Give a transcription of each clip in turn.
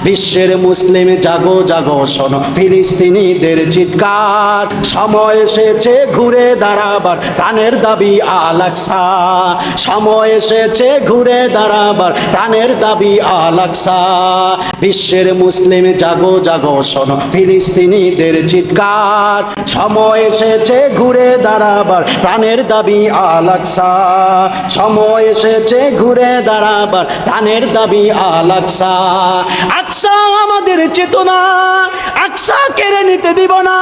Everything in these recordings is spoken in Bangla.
বিশ্বের মুসলিম জাগো জাগো শোনো ফিলিস্তিনিদের চিৎকার, সময় এসেছে ঘুরে দাঁড়াবার প্রাণের দাবি আল আকসা, সময় এসেছে ঘুরে দাঁড়াবার প্রাণের দাবি আল আকসা। বিশ্বের মুসলিম জাগো জাগো শোনো ফিলিস্তিনিদের চিৎকার, সময় এসেছে ঘুরে দাঁড়াবার প্রাণের দাবি আল আকসা, সময় এসেছে ঘুরে দাঁড়াবার প্রাণের দাবি আল আকসা। আকসা আমাদের চেতনা, আকসা কেড়ে নিতে দিব না,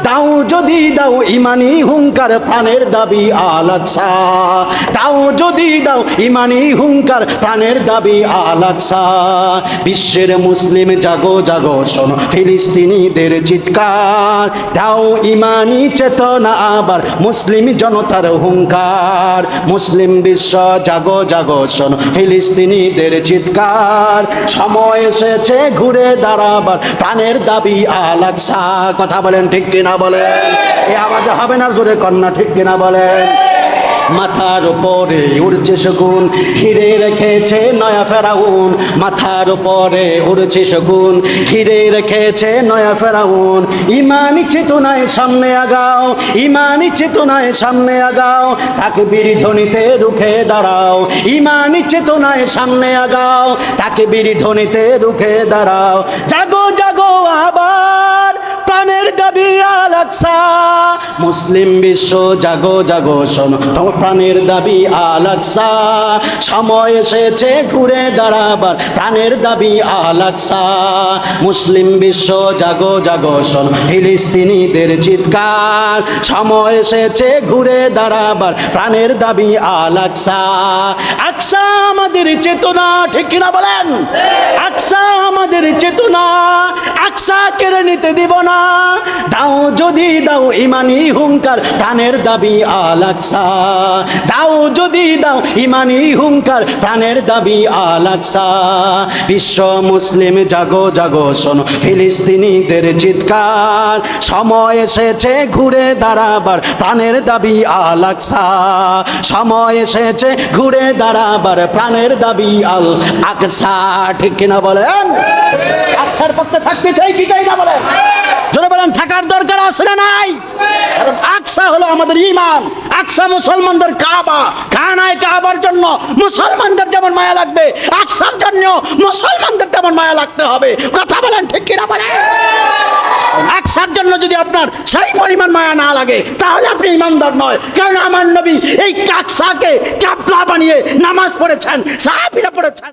দাও যদি দাও ইমানি হুঙ্কার প্রাণের দাবি আল আকসা, দাও যদি দাও ইমানি হুঙ্কার প্রাণের দাবি আল আকসা। বিশ্বের মুসলিম জাগো জাগো শোনো ফিলিস্তিনিদের চিৎকার, দাও ইমানি চেতনা আবার মুসলিম জনতার হুঙ্কার, মুসলিম বিশ্ব জাগো জাগো শোনো ফিলিস্তিনিদের চিৎকার, সময় এসেছে ঘুরে দাঁড়াবার প্রাণের দাবি আল আকসা। কথা বলেন ঠিক কিনা বলেন, এই আওয়াজে হবে না, জোরে কন্যা ঠিক কিনা বলেন। মাথার উপরে উড়ছে শকুন, ঘিরে রেখেছে নয়া ফেরাউন, মাথার উপরে উড়ছে শকুন, ঘিরে রেখেছে নয়া ফেরাউন। ইমানি চেতনায় সামনে আগাও, ইমানি চেতনায় সামনে আগাও, তাকবীর ধ্বনিতে রুখে দাঁড়াও, ইমানি চেতনায় সামনে আগাও, তাকবীর ধ্বনিতে রুখে দাঁড়াও। জাগো জাগো আবার প্রাণের দাবি আল আকসা, মুসলিম বিশ্ব জাগো জাগো শোনো তোমার প্রাণের দাবি আল আকসা, সময় এসেছে ঘুরে দাঁড়াবার প্রাণের দাবি আল আকসা। মুসলিম বিশ্ব জাগো জাগো শোনো ফিলিস্তিনিদের চিৎকার, সময় এসেছে ঘুরে দাঁড়াবার প্রাণের দাবি আল আকসা। আকসা আমাদের চেতনা, ঠিক কিনা বলেন, আকসা আমাদের চেতনা, আকসা কেড়ে নিতে দিব না, দাও যদি দাও ইমানি হুঙ্কার প্রাণের দাবি আল আকসা, দাও যদি দাও ইমানি হুঙ্কার প্রাণের দাবি আল আকসা। বিশ্ব মুসলিম জাগো জাগো শোনো ফিলিস্তিনিদের চিৎকার, সময় এসেছে ঘুরে দাঁড়াবার প্রাণের দাবি আল আকসা, সময় এসেছে ঘুরে দাঁড়াবার প্রাণের দাবি আল আকসা। ঠিক কিনা বলেন, আকসার পক্ষে থাকতে চাই কি চাই না বলেন, জোরে বলেন থাকার দরকার আছে না নাই? কারণ আকসা হলো আমাদের ঈমান, আকসা মুসলমানদের কাবা, খানায় কাবার জন্য মুসলমানদের যেমন মায়া লাগবে, আকসার জন্য মুসলমানদের তেমন মায়া লাগতে হবে। কথা বলেন ঠিক কিনা বলেন। আকসার জন্য যদি আপনার সেই পরিমাণ মায়া না লাগে তাহলে আপনি ইমানদার নয়। কারণ আমার নবী এই আকসাকে কাবলা বানিয়ে নামাজ পড়েছেন, সাহাবীরা পড়েছেন।